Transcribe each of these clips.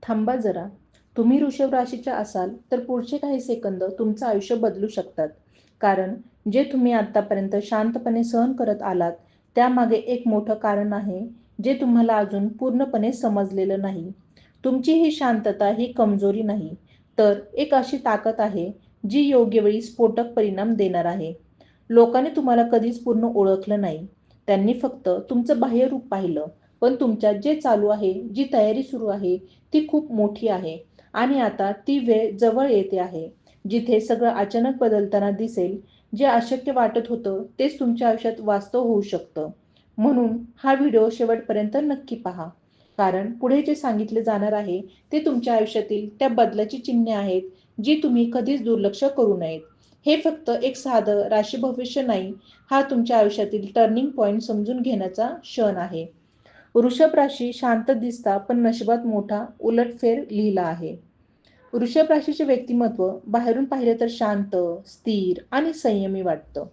थांबा जरा. तुम्ही वृषभ राशीच्या असाल तर पुढचे काही सेकंद तुमचं आयुष्य बदलू शकतात. कारण जे तुम्ही आतापर्यंत शांतपणे सहन करत आलात, त्यामागे एक मोठं कारण आहे, जे तुम्हाला अजून पूर्णपणे समजलेलं नाही. तुमची ही शांतता ही कमजोरी नाही, तर एक अशी ताकद आहे, जी योग्य वेळी स्फोटक परिणाम देणार आहे. लोकांनी तुम्हाला कधीच पूर्ण ओळखलं नाही. त्यांनी फक्त तुमचं बाह्य रूप पाहिलं. पण तुमच्यात जे चालू आहे, जी तयारी सुरू आहे, ती खूप मोठी आहे. आणि आता ती वेळ जवळ येते आहे, जिथे सगळं अचानक बदलताना दिसेल. जे अशक्य वाटत होतं, तेच तुमच्या आयुष्यात वास्तव होऊ शकतं. म्हणून हा व्हिडिओ शेवटपर्यंत नक्की पहा. कारण पुढे जे सांगितले जाणार आहे, ते तुमच्या आयुष्यातील त्या बदलाची चिन्हे आहेत, जी तुम्ही कधीच दुर्लक्ष करू नयेत. हे फक्त एक साधं राशी भविष्य नाही, हा तुमच्या आयुष्यातील टर्निंग पॉइंट समजून घेण्याचा क्षण आहे. वृषभ राशी शांत दिसता पण नशिबात मोठा उलटफेर लिहिला आहे. वृषभ राशीचे व्यक्तिमत्व बाहेरून पाहिले तर शांत, स्थिर आणि संयमी वाटतं.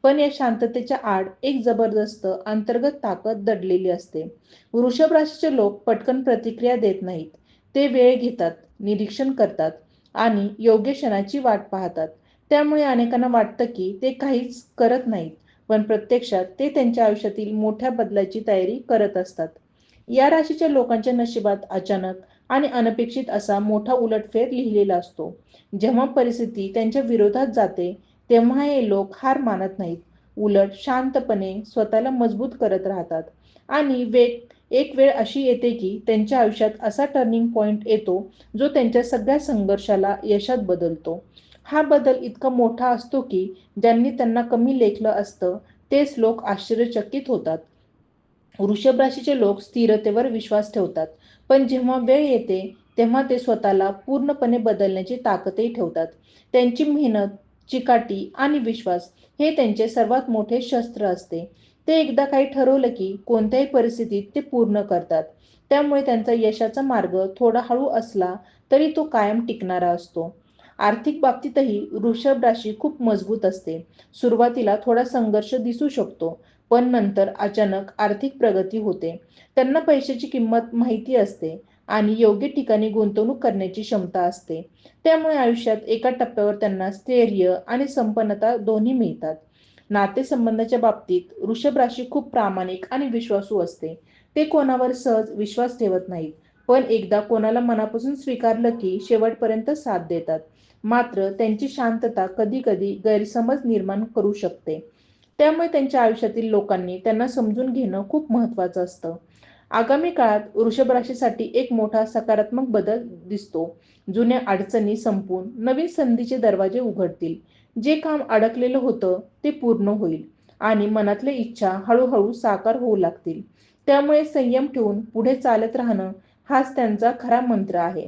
पण या शांततेच्या आड एक जबरदस्त अंतर्गत ताकद दडलेली असते. वृषभ राशीचे लोक पटकन प्रतिक्रिया देत नाहीत. ते वेळ घेतात, निरीक्षण करतात आणि योग्य क्षणाची वाट पाहतात. त्यामुळे अनेकांना वाटतं की ते काहीच करत नाहीत, पण प्रत्यक्षात ते त्यांच्या आयुष्यातील मोठ्या बदलाची तयारी करत असतात. या राशीच्या लोकांच्या नशिबात अचानक आणि अनपेक्षित असा मोठा उलटफेर लिहिलेला असतो. जेव्हा परिस्थिती त्यांच्या विरोधात जाते, तेव्हा हे लोक हार मानत नाहीत. उलट शांतपणे स्वतःला मजबूत करत राहतात. आणि एक वेळ अशी येते की त्यांच्या आयुष्यात असा टर्निंग पॉइंट येतो, जो त्यांच्या सगळ्या संघर्षाला यशात बदलतो. हा बदल इतका मोठा असतो की ज्यांनी त्यांना कमी लेखलं असतं, तेच लोक आश्चर्यचकित होतात. वृषभ राशीचे लोक स्थिरतेवर विश्वास ठेवतात, पण जेव्हा वेळ येते तेव्हा ते स्वतःला पूर्णपणे बदलण्याची ताकदही ठेवतात. त्यांची मेहनत, चिकाटी आणि विश्वास हे त्यांचे सर्वात मोठे शस्त्र असते. ते एकदा काही ठरवलं की कोणत्याही परिस्थितीत ते पूर्ण करतात. त्यामुळे त्यांचा यशाचा मार्ग थोडा हळू असला तरी तो कायम टिकणारा असतो. आर्थिक बाबतीतही वृषभ राशी खूप मजबूत असते. सुरुवातीला थोडा संघर्ष दिसू शकतो, पण नंतर अचानक आर्थिक प्रगती होते. त्यांना पैशाची किंमत माहिती असते आणि योग्य ठिकाणी गुंतवणूक करण्याची क्षमता असते. त्यामुळे आयुष्यात एका टप्प्यावर त्यांना स्थैर्य आणि संपन्नता दोन्ही मिळतात. नातेसंबंधाच्या बाबतीत वृषभ राशी खूप प्रामाणिक आणि विश्वासू असते. ते कोणावर सहज विश्वास ठेवत नाहीत, पण एकदा कोणाला मनापासून स्वीकारलं की शेवटपर्यंत साथ देतात. मात्र त्यांची शांतता कधी-कधी गैरसमज निर्माण करू शकते. त्यामुळे त्यांच्या आयुष्यातील लोकांनी त्यांना समजून घेणं खूप महत्त्वाचं असतं. आगामी काळात वृषभ राशीसाठी एक मोठा सकारात्मक बदल दिसतो. जुन्या अडचणी संपून नवीन संधीचे दरवाजे उघडतील. जे काम अडकलेलं होतं ते पूर्ण होईल आणि मनातल्या इच्छा हळूहळू साकार होऊ लागतील. त्यामुळे संयम ठेवून पुढे चालत राहणं हाच त्यांचा खरा मंत्र आहे.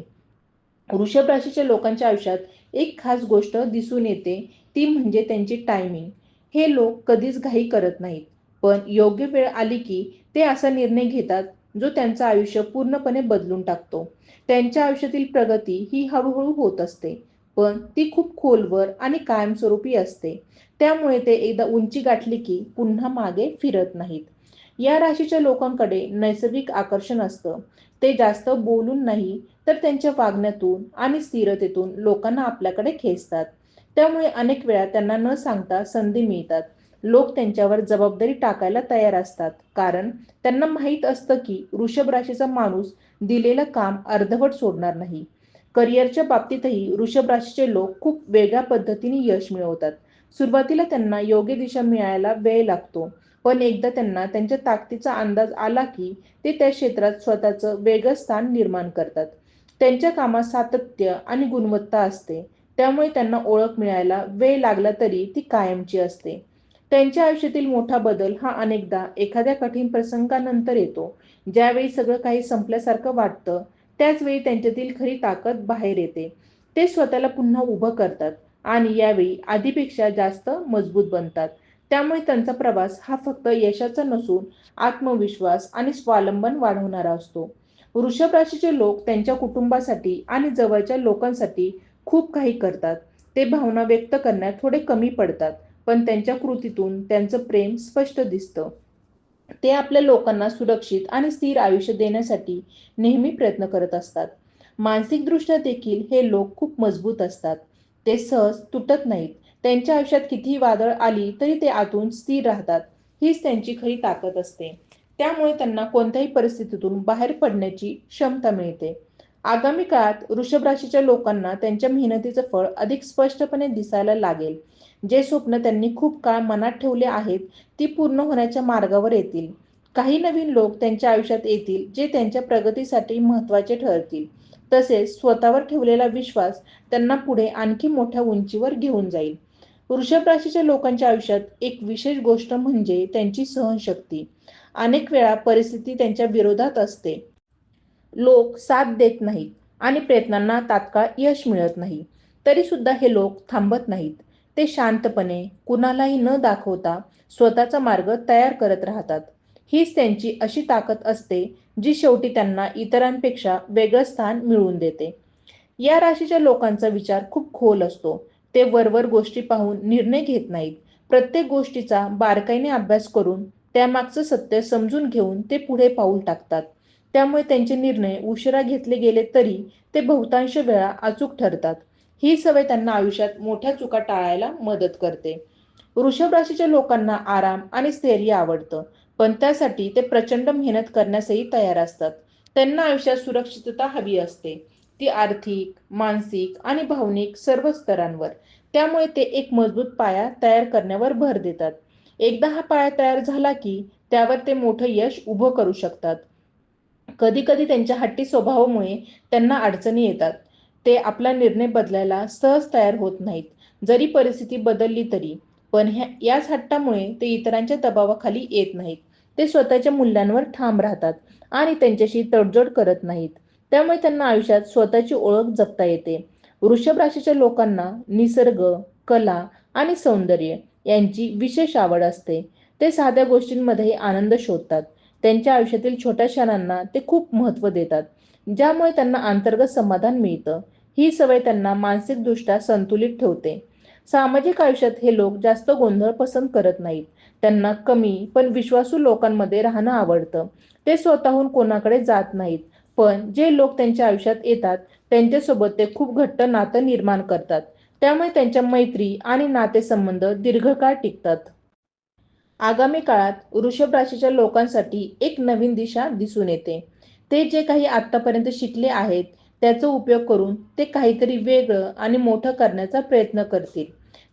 वृषभ राशीच्या लोकांच्या आयुष्यात एक खास गोष्ट दिसून येते, ती म्हणजे त्यांची टायमिंग. हे लोक कधीच घाई करत नाहीत, पण योग्य वेळ आली की ते असा निर्णय घेतात, जो त्यांचं आयुष्य पूर्णपणे बदलून टाकतो. त्यांच्या आयुष्यातील प्रगती ही हळूहळू होत असते, पण ती खूप खोलवर आणि कायमस्वरूपी असते. त्यामुळे ते एकदा उंची गाठली की पुन्हा मागे फिरत नाहीत. या राशीच्या लोकांकडे नैसर्गिक आकर्षण असतं. ते जास्त बोलून नाही, तर त्यांच्या वागण्यातून आणि स्थिरतेतून लोकांना आपल्याकडे खेचतात. त्यामुळे अनेक वेळा त्यांना न सांगता संधी मिळतात. लोक त्यांच्यावर जबाबदारी टाकायला तयार असतात, कारण त्यांना माहीत असतं की वृषभ राशीचा माणूस दिलेलं काम अर्धवट सोडणार नाही. करिअरच्या बाबतीतही वृषभ राशीचे लोक खूप वेगळ्या पद्धतीने यश मिळवतात. सुरुवातीला त्यांना योग्य दिशा मिळायला वेळ लागतो, पण एकदा त्यांना त्यांच्या ताकदीचा अंदाज आला की ते त्या क्षेत्रात स्वतःचं वेगळं स्थान निर्माण करतात. त्यांच्या कामात सातत्य आणि गुणवत्ता असते, त्यामुळे त्यांना ओळख मिळायला वेळ लागला तरी ती कायमची असते. त्यांच्या आयुष्यातील मोठा बदल हा अनेकदा एखाद्या कठीण प्रसंगानंतर येतो. ज्यावेळी सगळं काही संपल्यासारखं वाटतं, त्याच वेळी त्यांच्यातील खरी ताकद बाहेर येते. ते स्वतःला पुन्हा उभं करतात आणि यावेळी आधीपेक्षा जास्त मजबूत बनतात. त्यामुळे त्यांचा प्रवास हा फक्त यशाचा नसून आत्मविश्वास आणि स्वावलंबन वाढवणारा असतो. वृषभ राशीचे लोक त्यांच्या कुटुंबासाठी आणि जवळच्या लोकांसाठी खूप काही करतात. ते भावना व्यक्त करण्यात थोडे कमी पडतात, पण त्यांच्या कृतीतून त्यांचं प्रेम स्पष्ट दिसतं. ते आपल्या लोकांना सुरक्षित आणि स्थिर आयुष्य देण्यासाठी नेहमी प्रयत्न करत असतात. मानसिकदृष्ट्या देखील हे लोक खूप मजबूत असतात. ते सहज तुटत नाहीत. त्यांच्या आयुष्यात कितीही वादळ आली तरी ते आतून स्थिर राहतात. हीच त्यांची खरी ताकद असते. त्यामुळे त्यांना कोणत्याही परिस्थितीतून बाहेर पडण्याची क्षमता मिळते. आगामी काळात वृषभ राशीच्या लोकांना त्यांच्या मेहनतीचं फळ अधिक स्पष्टपणे दिसायला लागेल. जे स्वप्न त्यांनी खूप काळ मनात ठेवले आहेत, ती पूर्ण होण्याच्या मार्गावर येतील. काही नवीन लोक त्यांच्या आयुष्यात येतील, जे त्यांच्या प्रगतीसाठी महत्त्वाचे ठरतील. तसेच स्वतःवर ठेवलेला विश्वास त्यांना पुढे आणखी मोठ्या उंचीवर घेऊन जाईल. वृषभ राशीच्या लोकांच्या आयुष्यात एक विशेष गोष्ट म्हणजे त्यांची सहनशक्ती. अनेक वेळा परिस्थिती त्यांच्या विरोधात असते. लोक साथ देत नाहीत आणि प्रयत्नांना तात्काळ यश मिळत नाही. तरी सुद्धा हे लोक थांबत नाहीत. ते शांतपणे, कुणालाही न दाखवता स्वतःचा मार्ग तयार करत राहतात. हीच त्यांची अशी ताकद असते, जी शेवटी त्यांना इतरांपेक्षा वेगळं स्थान मिळवून देते. या राशीच्या लोकांचा विचार खूप खोल असतो. ते वरवर गोष्टी पाहून निर्णय घेत नाहीत. प्रत्येक गोष्टीचा बारकाईने अभ्यास करून त्यामागचं सत्य समजून घेऊन ते पुढे पाऊल टाकतात. त्यामुळे त्यांचे निर्णय उशिरा घेतले गेले तरी ते बहुतांश वेळा अचूक ठरतात. ही सवय त्यांना आयुष्यात मोठ्या चुका टाळायला मदत करते. वृषभ राशीच्या लोकांना आराम आणि स्थैर्य आवडतं, पण त्यासाठी ते प्रचंड मेहनत करण्यासही तयार असतात. त्यांना आयुष्यात सुरक्षितता हवी असते, ती आर्थिक, मानसिक आणि भावनिक सर्व स्तरांवर. त्यामुळे ते एक मजबूत पाया तयार करण्यावर भर देतात. एकदा हा पाया तयार झाला की त्यावर ते मोठं यश उभं करू शकतात. कधी-कधी त्यांच्या हट्टी स्वभावामुळे त्यांना अडचणी येतात. ते आपला निर्णय बदलायला सहज तयार होत नाहीत, जरी परिस्थिती बदलली तरी. पण याच हट्टामुळे ते इतरांच्या दबावाखाली येत नाहीत. ते स्वतःच्या मूल्यांवर ठाम राहतात आणि त्यांच्याशी तडजोड करत नाहीत. त्यामुळे त्यांना आयुष्यात स्वतःची ओळख जपता येते. वृषभ राशीच्या लोकांना निसर्ग, कला आणि सौंदर्य यांची विशेष आवड असते. ते साध्या गोष्टींमध्येही आनंद शोधतात. त्यांच्या आयुष्यातील छोट्या क्षणांना ते खूप महत्त्व देतात, ज्यामुळे त्यांना अंतर्गत समाधान मिळतं. ही सवय त्यांना मानसिकदृष्ट्या संतुलित ठेवते. सामाजिक आयुष्यात हे लोक जास्त गोंधळ पसंत करत नाहीत. त्यांना कमी पण विश्वासू लोकांमध्ये राहणं आवडतं. ते स्वतःहून कोणाकडे जात नाहीत. पण जे लोक त्यांच्या आयुष्यात येतात, त्यांच्यासोबत ते खूप घट्ट नातं निर्माण करतात. त्यामुळे त्यांच्या मैत्री आणि नातेसंबंध दीर्घकाळ टिकतात. आगामी काळात वृषभ राशीच्या लोकांसाठी एक नवीन दिशा दिसून येते. ते जे काही आत्तापर्यंत शिकले आहेत, त्याचा उपयोग करून ते काहीतरी वेगळं आणि मोठं करण्याचा प्रयत्न करतील.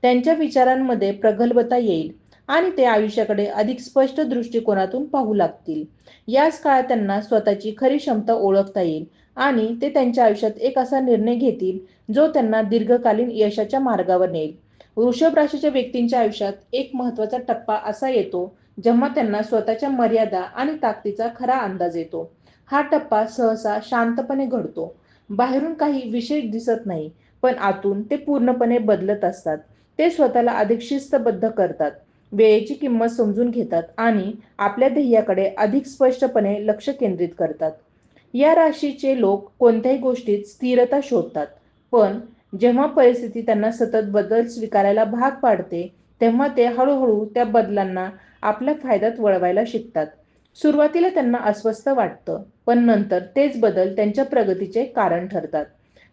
त्यांच्या विचारांमध्ये प्रगल्भता येईल आणि ते आयुष्याकडे अधिक स्पष्ट दृष्टिकोनातून पाहू लागतील. याच काळात त्यांना स्वतःची खरी क्षमता ओळखता येईल आणि ते त्यांच्या आयुष्यात एक असा निर्णय घेतील, जो त्यांना दीर्घकालीन यशाच्या मार्गावर नेईल. वृषभ राशीच्या व्यक्तींच्या आयुष्यात एक महत्त्वाचा टप्पा असा येतो, जेव्हा त्यांना स्वतःच्या मर्यादा आणि ताकदीचा खरा अंदाज येतो. हा टप्पा सहसा शांतपणे घडतो. बाहेरून काही विशेष दिसत नाही, पण आतून ते पूर्णपणे बदलत असतात. ते स्वतःला अधिक शिस्तबद्ध करतात, वेळेची किंमत समजून घेतात आणि आपल्या ध्येयाकडे अधिक स्पष्टपणे लक्ष केंद्रित करतात. या राशीचे लोक कोणत्याही गोष्टीत स्थिरता शोधतात, पण जेव्हा परिस्थिती त्यांना सतत बदल स्वीकारायला भाग पाडते, तेव्हा ते हळूहळू त्या बदलांना आपल्या फायद्यात वळवायला शिकतात. सुरुवातीला त्यांना अस्वस्थ वाटतं, पण नंतर तेच बदल त्यांच्या प्रगतीचे कारण ठरतात.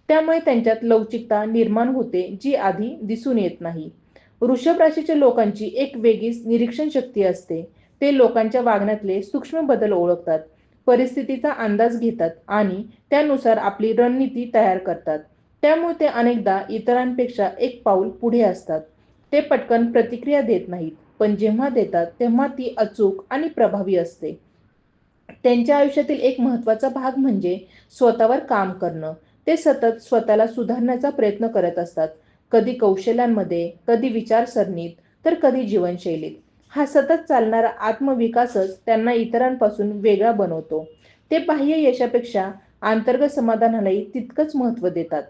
त्यामुळे त्यांच्यात लवचिकता निर्माण होते, जी आधी दिसून येत नाही. वृषभ राशीच्या लोकांची एक वेगळीच निरीक्षण शक्ती असते. ते लोकांच्या वागण्यातले सूक्ष्म बदल ओळखतात, परिस्थितीचा अंदाज घेतात आणि त्यानुसार आपली रणनीती तयार करतात. त्यामुळे ते अनेकदा इतरांपेक्षा एक पाऊल पुढे असतात. ते पटकन प्रतिक्रिया देत नाहीत, पण जेव्हा देतात तेव्हा ती अचूक आणि प्रभावी असते. त्यांच्या आयुष्यातील एक महत्त्वाचा भाग म्हणजे स्वतःवर काम करणं. ते सतत स्वतःला सुधारण्याचा प्रयत्न करत असतात. कधी कौशल्यांमध्ये, कधी विचारसरणीत, तर कधी जीवनशैलीत. हा सतत चालणारा आत्मविकासच त्यांना इतरांपासून वेगळा बनवतो. ते बाह्य यशापेक्षा अंतर्गत समाधानालाही तितकंच महत्त्व देतात.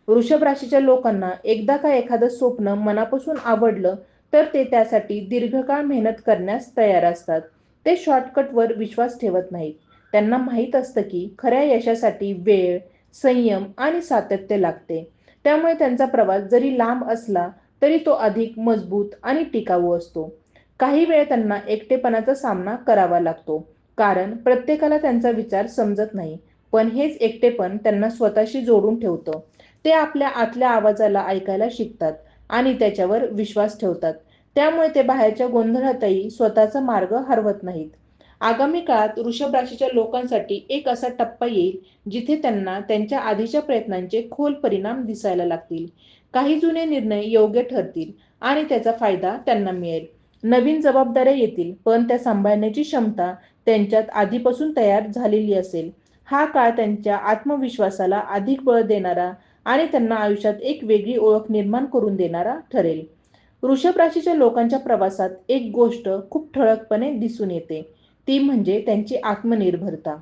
वृषभ राशीच्या लोकांना एकदा का एखादं स्वप्न मनापासून आवडलं, तर ते त्यासाठी दीर्घकाळ मेहनत करण्यास तयार असतात. ते शॉर्टकटवर विश्वास ठेवत नाहीत. त्यांना माहीत असतं की खऱ्या यशासाठी वेळ, संयम आणि सातत्य लागते. त्यामुळे त्यांचा प्रवास जरी लांब असला, तरी तो अधिक मजबूत आणि टिकाऊ असतो. काही वेळ त्यांना एकटेपणाचा सामना करावा लागतो, कारण प्रत्येकाला त्यांचा विचार समजत नाही. पण हेच एकटेपण त्यांना स्वतःशी जोडून ठेवतं. ते आपल्या आतल्या आवाजाला ऐकायला शिकतात आणि त्याच्यावर विश्वास ठेवतात. त्यामुळे ते बाहेरच्या गोंधळातही स्वतःचा मार्ग हरवत नाहीत. आगामी काळात वृषभ राशीच्या लोकांसाठी एक असा टप्पा येईल जिथे त्यांना त्यांच्या आधीच्या प्रयत्नांचे खोल परिणाम दिसायला लागतील. काही जुने निर्णय योग्य ठरतील आणि त्याचा फायदा त्यांना मिळेल. नवीन जबाबदाऱ्या येतील, पण त्या सांभाळण्याची क्षमता त्यांच्यात आधीपासून तयार झालेली असेल. हा काळ त्यांच्या आत्मविश्वासाला अधिक बळ देणारा आणि त्यांना आयुष्यात एक वेगळी ओळख निर्माण करून देणारा ठरेल. वृषभ राशीच्या लोकांच्या प्रवासात एक गोष्ट खूप ठळकपणे दिसून येते, ती म्हणजे त्यांची आत्मनिर्भरता.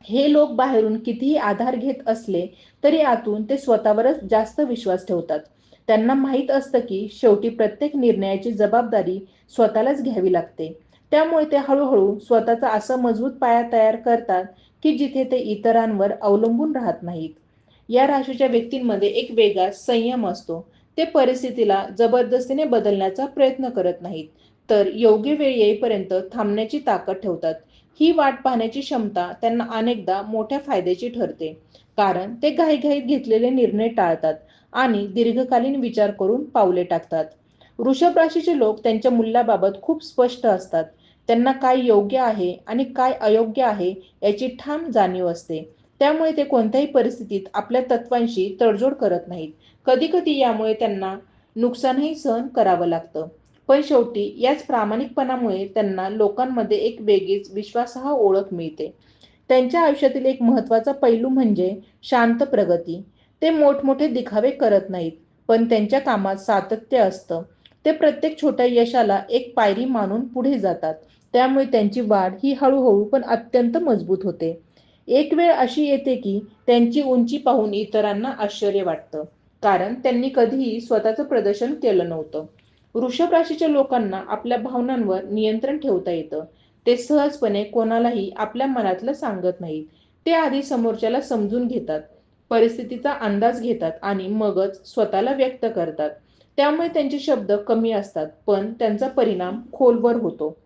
हे लोक बाहेरून कितीही आधार घेत असले तरी आतून ते स्वतःवरच जास्त विश्वास ठेवतात. त्यांना माहीत असतं की शेवटी प्रत्येक निर्णयाची जबाबदारी स्वतःलाच घ्यावी लागते. त्यामुळे ते हळूहळू स्वतःचा असा मजबूत पाया तयार करतात की जिथे ते इतरांवर अवलंबून राहत नाहीत. या राशीच्या व्यक्तींमध्ये एक वेगळा संयम असतो. ते परिस्थितीला जबरदस्तीने बदलण्याचा प्रयत्न करत नाहीत, तर योग्य वेळ येईपर्यंत थांबण्याची ताकद ठेवतात. ही वाट पाहण्याची क्षमता त्यांना अनेकदा मोठ्या फायद्याची ठरते, कारण ते घाईघाईत घेतलेले निर्णय टाळतात आणि दीर्घकालीन विचार करून पावले टाकतात. वृषभ राशीचे लोक त्यांच्या मूल्याबाबत खूप स्पष्ट असतात. त्यांना काय योग्य आहे आणि काय अयोग्य आहे याची ठाम जाणीव असते. त्यामुळे ते कोणत्याही परिस्थितीत आपल्या तत्वांशी तडजोड करत नाहीत. कधीकधी यामुळे त्यांना नुकसानही सहन करावं लागतं. पण शेवटी याच प्रामाणिकपणामुळे त्यांना लोकांमध्ये एक वेगळीच विश्वासार्ह ओळख मिळते. त्यांच्या आयुष्यातील एक महत्त्वाचा पैलू म्हणजे शांत प्रगती. ते मोठमोठे दिखावे करत नाहीत, पण त्यांच्या कामात सातत्य असतं. ते प्रत्येक छोट्या यशाला एक पायरी मानून पुढे जातात. त्यामुळे त्यांची वाढ ही हळूहळू पण अत्यंत मजबूत होते. एक वेळ अशी येते की त्यांची उंची पाहून इतरांना आश्चर्य वाटतं, कारण त्यांनी कधीही स्वतःचं प्रदर्शन केलं नव्हतं. वृषभ राशीच्या लोकांना आपल्या भावनांवर नियंत्रण ठेवता येतं. ते सहजपणे कोणालाही आपल्या मनातलं सांगत नाहीत. ते आधी समोरच्याला समजून घेतात, परिस्थितीचा अंदाज घेतात आणि मगच स्वतःला व्यक्त करतात. त्यामुळे त्यांचे शब्द कमी असतात, पण त्यांचा परिणाम खोलवर होतो.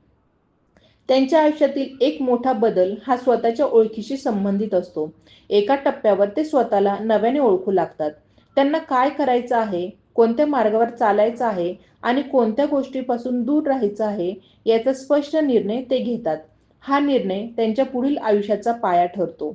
त्यांच्या आयुष्यातील एक मोठा बदल हा स्वतःच्या ओळखीशी संबंधित असतो. एका टप्प्यावर ते स्वतःला नव्याने ओळखू लागतात. त्यांना काय करायचं आहे, कोणत्या मार्गावर चालायचं आहे आणि कोणत्या गोष्टीपासून दूर राहायचं आहे याचा स्पष्ट निर्णय ते घेतात. हा निर्णय त्यांच्या पुढील आयुष्याचा पाया ठरतो.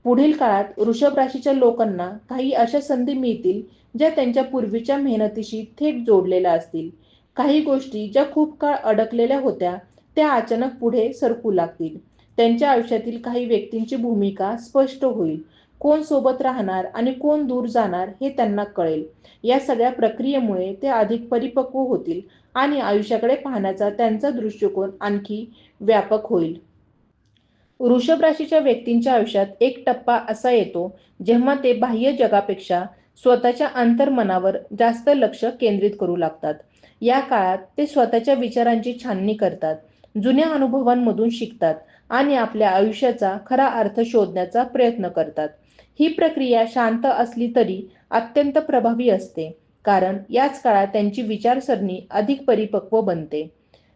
पुढील काळात वृषभ राशीच्या लोकांना काही अशा संधी मिळतील ज्या त्यांच्या पूर्वीच्या मेहनतीशी थेट जोडलेल्या असतील. काही गोष्टी ज्या खूप काळ अडकलेल्या होत्या त्या अचानक पुढे सरकू लागतील. त्यांच्या आयुष्यातील काही व्यक्तींची भूमिका स्पष्ट होईल. कोण सोबत राहणार आणि कोण दूर जाणार हे त्यांना कळेल. या सगळ्या प्रक्रियेमुळे ते अधिक परिपक्व होतील आणि आयुष्याकडे पाहण्याचा त्यांचा दृष्टिकोन आणखी व्यापक होईल. वृषभ राशीच्या व्यक्तींच्या आयुष्यात एक टप्पा असा येतो जेव्हा ते बाह्य जगापेक्षा स्वतःच्या अंतर्मनावर जास्त लक्ष केंद्रित करू लागतात. या काळात ते स्वतःच्या विचारांची छाननी करतात, जुन्या अनुभवांमधून शिकतात आणि आपल्या आयुष्याचा खरा अर्थ शोधण्याचा प्रयत्न करतात. ही प्रक्रिया शांत असली तरी अत्यंत प्रभावी असते, कारण याच काळात त्यांची विचारसरणी अधिक परिपक्व बनते.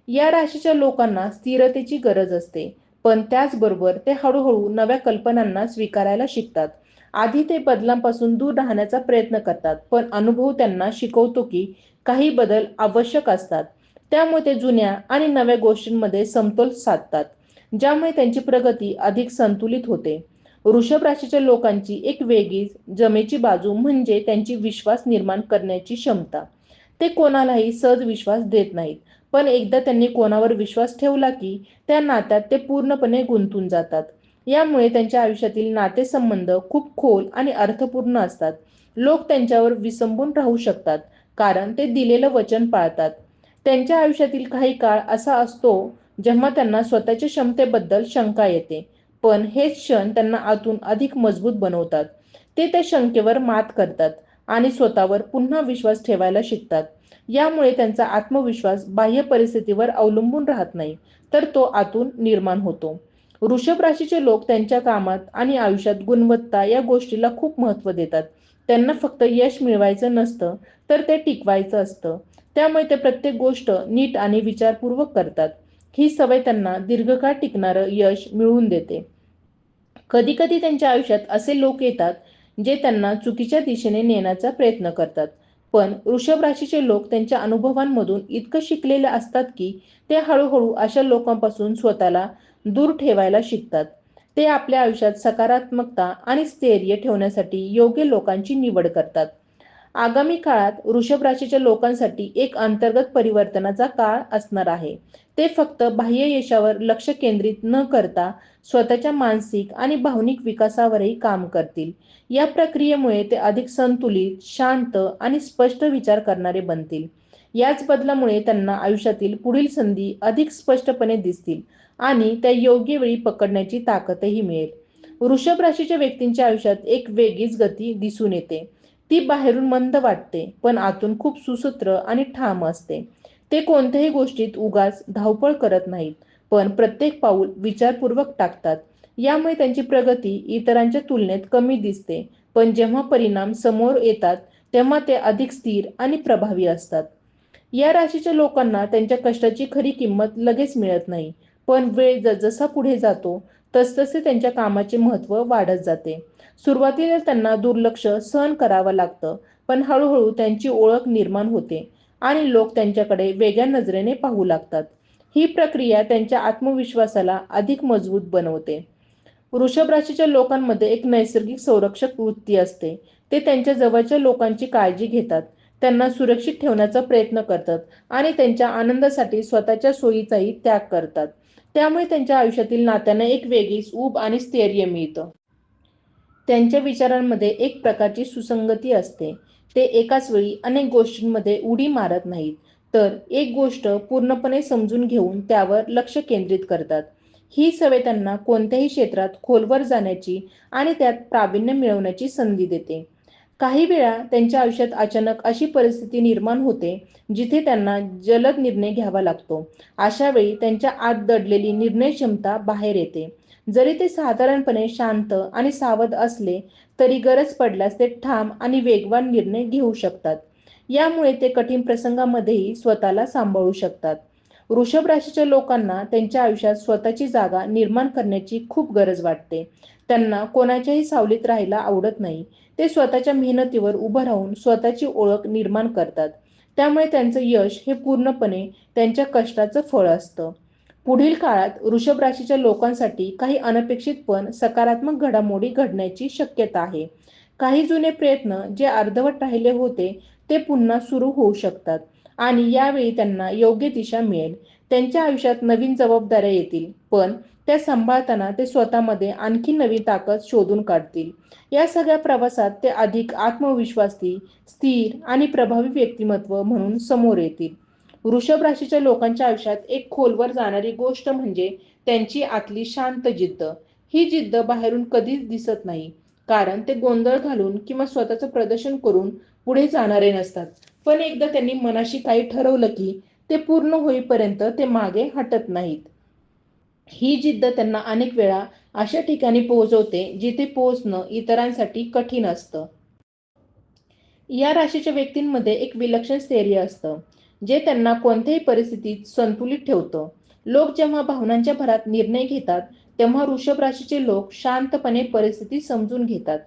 या राशीच्या लोकांना स्थिरतेची गरज असते, पण त्याचबरोबर ते हळूहळू नव्या कल्पनांना स्वीकारायला शिकतात. आधी ते बदलांपासून दूर राहण्याचा प्रयत्न करतात, पण अनुभव त्यांना शिकवतो की काही बदल आवश्यक असतात. त्यामुळे ते जुन्या आणि नव्या गोष्टींमध्ये समतोल साधतात, ज्यामुळे त्यांची प्रगती अधिक संतुलित होते. वृषभ राशीच्या लोकांची एक वेगळीच जमेची बाजू म्हणजे त्यांची विश्वास निर्माण करण्याची क्षमता. ते कोणालाही सहज विश्वास देत नाहीत, पण एकदा त्यांनी कोणावर विश्वास ठेवला की त्या नात्यात ते पूर्णपणे गुंतून जातात. यामुळे त्यांच्या आयुष्यातील नातेसंबंध खूप खोल आणि अर्थपूर्ण असतात. लोक त्यांच्यावर विसंबून राहू शकतात, कारण ते दिलेलं वचन पाळतात. त्यांच्या आयुष्यातील काही काळ असा असतो जेव्हा त्यांना स्वतःच्या क्षमतेबद्दल शंका येते, पण हेच क्षण त्यांना आतून अधिक मजबूत बनवतात. ते त्या शंकेवर मात करतात आणि स्वतःवर पुन्हा विश्वास ठेवायला शिकतात. यामुळे त्यांचा आत्मविश्वास बाह्य परिस्थितीवर अवलंबून राहत नाही, तर तो आतून निर्माण होतो. वृषभ राशीचे लोक त्यांच्या कामात आणि आयुष्यात गुणवत्ता या गोष्टीला खूप महत्त्व देतात. त्यांना फक्त यश मिळवायचं नसतं, तर ते टिकवायचं असतं. त्यामुळे ते प्रत्येक गोष्ट नीट आणि विचारपूर्वक करतात. ही सवय त्यांना दीर्घकाळ टिकणारं यश मिळवून देते. कधी कधी त्यांच्या आयुष्यात असे लोक येतात जे त्यांना चुकीच्या दिशेने नेण्याचा प्रयत्न करतात. पण वृषभ राशीचे लोक त्यांच्या अनुभवांमधून इतकं शिकलेले असतात की ते हळूहळू अशा लोकांपासून स्वतःला दूर ठेवायला शिकतात. ते आपल्या आयुष्यात सकारात्मकता आणि स्थैर्य ठेवण्यासाठी योग्य लोकांची निवड करतात. आगामी काळात वृषभ राशीच्या लोकांसाठी एक अंतर्गत परिवर्तनाचा काळ असणार आहे. ते फक्त बाह्य यशावर लक्ष केंद्रित न करता स्वतःच्या मानसिक आणि भावनिक विकासावरही काम करतील. या प्रक्रियेमुळे ते अधिक संतुलित, शांत आणि स्पष्ट विचार करणारे बनतील. याच बदलामुळे त्यांना आयुष्यातील पुढील संधी अधिक स्पष्टपणे दिसतील आणि त्या योग्य वेळी पकडण्याची ताकदही मिळेल. वृषभ राशीच्या व्यक्तींच्या आयुष्यात एक वेगळीच गती दिसून येते. ती बाहेरून मंद वाटते, पण आतून खूप सुसूत्र आणि ठाम असते. ते कोणत्याही गोष्टीत उगाच धावपळ करत नाहीत, पण प्रत्येक पाऊल विचारपूर्वक टाकतात. यामुळे त्यांची प्रगती इतरांच्या तुलनेत कमी दिसते, पण जेव्हा परिणाम समोर येतात, तेव्हा ते अधिक स्थिर आणि प्रभावी असतात. या राशीच्या लोकांना त्यांच्या कष्टाची खरी किंमत लगेच मिळत नाही, पण वेळ जसजसा पुढे जातो, तसतसे त्यांच्या कामाचे महत्त्व वाढत जाते. सुरुवातीला त्यांना दुर्लक्ष सहन करावं लागतं, पण हळूहळू त्यांची ओळख निर्माण होते आणि लोक त्यांच्याकडे वेगळ्या नजरेने पाहू लागतात. ही प्रक्रिया त्यांच्या आत्मविश्वासाला अधिक मजबूत बनवते. वृषभ राशीच्या लोकांमध्ये एक नैसर्गिक संरक्षक वृत्ती असते. ते त्यांच्या जवळच्या लोकांची काळजी घेतात, त्यांना सुरक्षित ठेवण्याचा प्रयत्न करतात आणि त्यांच्या आनंदासाठी स्वतःच्या सोयीचाही त्याग करतात. त्यामुळे त्यांच्या आयुष्यातील नात्यांना एक वेगळीच ऊब आणि स्थैर्य मिळतं. त्यांच्या विचारांमध्ये एक प्रकारची सुसंगती असते. ते एकाच वेळी अनेक गोष्टींमध्ये उडी मारत नाहीत, तर एक गोष्ट पूर्णपणे समजून घेऊन त्यावर लक्ष केंद्रित करतात. ही सवय त्यांना कोणत्याही क्षेत्रात खोलवर जाण्याची आणि त्यात प्रावीण्य मिळवण्याची संधी देते. काही वेळा त्यांच्या आयुष्यात अचानक अशी परिस्थिती निर्माण होते जिथे त्यांना जलद निर्णय घ्यावा लागतो. अशा वेळी त्यांच्या आत दडलेली निर्णय क्षमता बाहेर येते. जरी ते साधारणपणे शांत आणि सावध असले तरी गरज पडल्यास ते ठाम आणि वेगवान निर्णय घेऊ शकतात. यामुळे ते कठीण प्रसंगामध्येही स्वतःला सांभाळू शकतात. वृषभ राशीच्या लोकांना त्यांच्या आयुष्यात स्वतःची जागा निर्माण करण्याची खूप गरज वाटते. त्यांना कोणाच्याही सावलीत राहायला आवडत नाही. ते स्वतःच्या मेहनतीवर उभं राहून स्वतःची ओळख निर्माण करतात. त्यामुळे त्यांचं यश हे पूर्णपणे त्यांच्या कष्टाचं फळ असतं. पुढील काळात वृषभ राशीच्या लोकांसाठी काही अनपेक्षित पण सकारात्मक घडामोडी घडण्याची शक्यता आहे. काही जुने प्रयत्न जे अर्धवट राहिले होते ते पुन्हा सुरू होऊ शकतात आणि यावेळी त्यांना योग्य दिशा मिळेल. त्यांच्या आयुष्यात नवीन जबाबदाऱ्या येतील, पण त्या सांभाळताना ते स्वतःमध्ये आणखी नवी ताकद शोधून काढतील. या सगळ्या प्रवासात ते अधिक आत्मविश्वासी, स्थिर आणि प्रभावी व्यक्तिमत्व म्हणून समोर येतील. वृषभ राशीच्या लोकांच्या आयुष्यात एक खोलवर जाणारी गोष्ट म्हणजे त्यांची आतली शांत जिद्द. ही जिद्द बाहेरून कधीच दिसत नाही, कारण ते गोंधळ घालून किंवा स्वतःचं प्रदर्शन करून पुढे जाणारे नसतात. पण एकदा त्यांनी मनाशी काही ठरवलं की ते पूर्ण होईपर्यंत ते मागे हटत नाहीत. ही जिद्द त्यांना अनेक वेळा अशा ठिकाणी पोहोचवते जिथे पोहोचणं इतरांसाठी कठीण असतं. या राशीच्या व्यक्तींमध्ये एक विलक्षण स्थैर्य असतं, जे त्यांना कोणत्याही परिस्थितीत संतुलित ठेवतं. लोक जेव्हा भावनांच्या भरात निर्णय घेतात, तेव्हा वृषभ राशीचे लोक शांतपणे परिस्थिती समजून घेतात.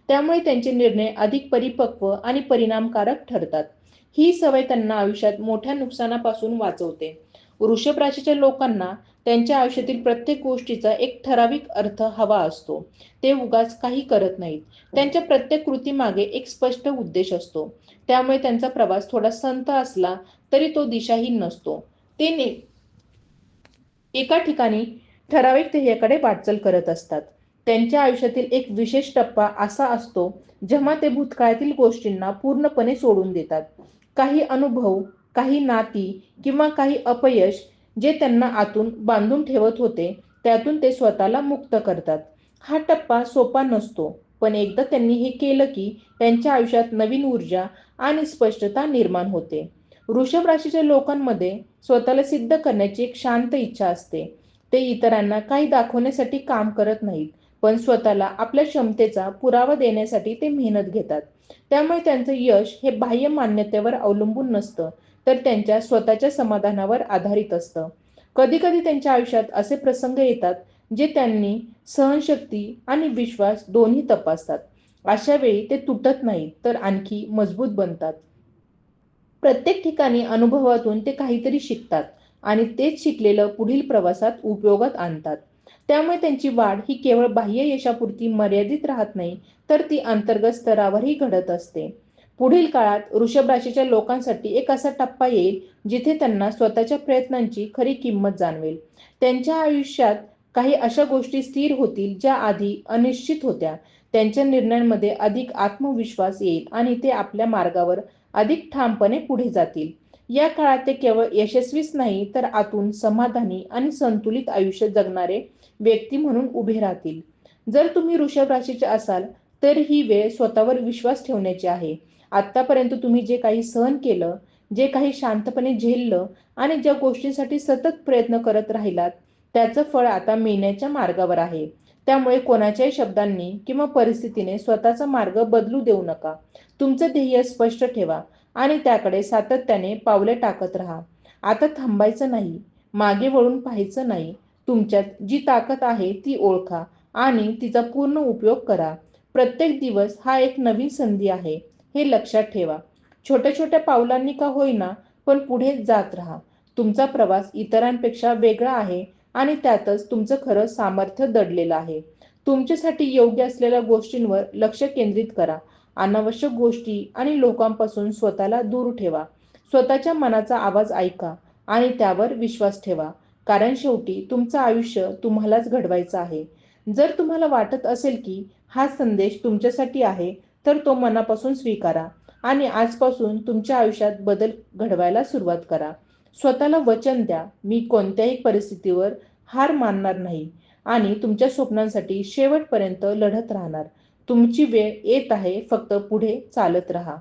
त्यामुळे त्यांचे निर्णय अधिक परिपक्व आणि परिणामकारक ठरतात. ही सवय त्यांना आयुष्यात मोठ्या नुकसानापासून वाचवते. वृषभ राशीच्या लोकांना त्यांच्या आयुष्यातील प्रत्येक गोष्टीचा एक ठराविक अर्थ हवा असतो. ते उगाच काही करत नाहीत. त्यांच्या प्रत्येक कृतीमागे एक स्पष्ट उद्देश असतो. त्यामुळे त्यांचा प्रवास थोडा संथ असला तरी तो दिशाहीन नसतो. ते एका ठिकाणी ठराविक ध्येयाकडे वाटचाल करत असतात. त्यांच्या आयुष्यातील एक विशेष टप्पा असा असतो जेव्हा ते भूतकाळातील गोष्टींना पूर्णपणे सोडून देतात. काही अनुभव, काही नाती किंवा काही अपयश जे त्यांना आतून बांधून ठेवत होते, त्यातून ते स्वतःला मुक्त करतात. हा टप्पा सोपा नसतो, पण एकदा त्यांनी हे केलं की त्यांच्या आयुष्यात नवीन ऊर्जा आणि स्पष्टता निर्माण होते. वृषभ राशीच्या लोकांमध्ये स्वतःला सिद्ध करण्याची एक शांत इच्छा असते. ते इतरांना काही दाखवण्यासाठी काम करत नाहीत, पण स्वतःला आपल्या क्षमतेचा पुरावा देण्यासाठी ते मेहनत घेतात. त्यामुळे त्यांचं यश हे बाह्य मान्यतेवर अवलंबून नसतं, तर त्यांच्या स्वतःच्या समाधानावर आधारित असतं. कधीकधी त्यांच्या आयुष्यात असे प्रसंग येतात जे त्यांनी सहनशक्ती आणि विश्वास दोन्ही तपासतात. अशा वेळी ते तुटत नाहीत, तर आणखी मजबूत बनतात. प्रत्येक ठिकाणी अनुभवातून ते काहीतरी शिकतात आणि तेच शिकलेलं पुढील प्रवासात उपयोगात आणतात. त्यामुळे त्यांची वाढ ही केवळ बाह्य यशापुरती मर्यादित राहत नाही, तर ती अंतर्गत स्तरावरही घडत असते. पुढील काळात वृषभ राशीच्या लोकांसाठी एक असा टप्पा येईल जिथे त्यांना स्वतःच्या प्रयत्नांची खरी किंमत जाणवेल. त्यांच्या आयुष्यात काही अशा गोष्टी स्थिर होतील ज्या आधी अनिश्चित होत्या. त्यांच्या निर्णयांमध्ये अधिक आत्मविश्वास येईल आणि ते आपल्या मार्गावर अधिक ठामपणे पुढे जातील. या काळात ते केवळ यशस्वीच नाही, तर आतून समाधानी आणि संतुलित आयुष्य जगणारे व्यक्ती म्हणून उभे राहतील. जर तुम्ही वृषभ राशीचे असाल, तर ही वेळ स्वतःवर विश्वास ठेवण्याची आहे. आत्तापर्यंत तुम्ही जे काही सहन केलं, जे काही शांतपणे झेललं आणि ज्या गोष्टींसाठी सतत प्रयत्न करत राहिलात, त्याचं फळ आता मिळण्याच्या मार्गावर आहे. त्यामुळे कोणाच्याही शब्दांनी किंवा परिस्थितीने स्वतःचा मार्ग बदलू देऊ नका. तुमचं ध्येय स्पष्ट ठेवा आणि त्याकडे सातत्याने पावले टाकत राहा. आता थांबायचं नाही, मागे वळून पाहायचं नाही. तुमच्यात जी ताकद आहे ती ओळखा आणि तिचा पूर्ण उपयोग करा. प्रत्येक दिवस हा एक नवीन संधी आहे, हे लक्षात ठेवा. छोट्या छोट्या पावलांनी का होईना, पण पुढे जात राहा. तुमचा प्रवास इतरांपेक्षा वेगळा आहे आणि त्यातच तुमचं खरं सामर्थ्य दडलेलं आहे. तुमच्यासाठी योग्य असलेल्या गोष्टींवर लक्ष केंद्रित करा. अनावश्यक गोष्टी आणि लोकांपासून स्वतःला दूर ठेवा. स्वतःच्या मनाचा आवाज ऐका आणि त्यावर विश्वास ठेवा. कारण शेवटी तुमचं आयुष्य तुम्हालाच घडवायचं आहे. जर तुम्हाला वाटत असेल की हा संदेश तुमच्यासाठी आहे, तर तो मनापासून स्वीकारा आणि आजपासून तुमच्या आयुष्यात बदल घडवायला सुरुवात करा. स्वतःला वचन द्या, मी कोणत्याही परिस्थितीवर हार मानणार नाही आणि तुमच्या स्वप्नांसाठी शेवटपर्यंत लढत राहणार. तुमची वेळ येत आहे, फक्त पुढे चालत राहा.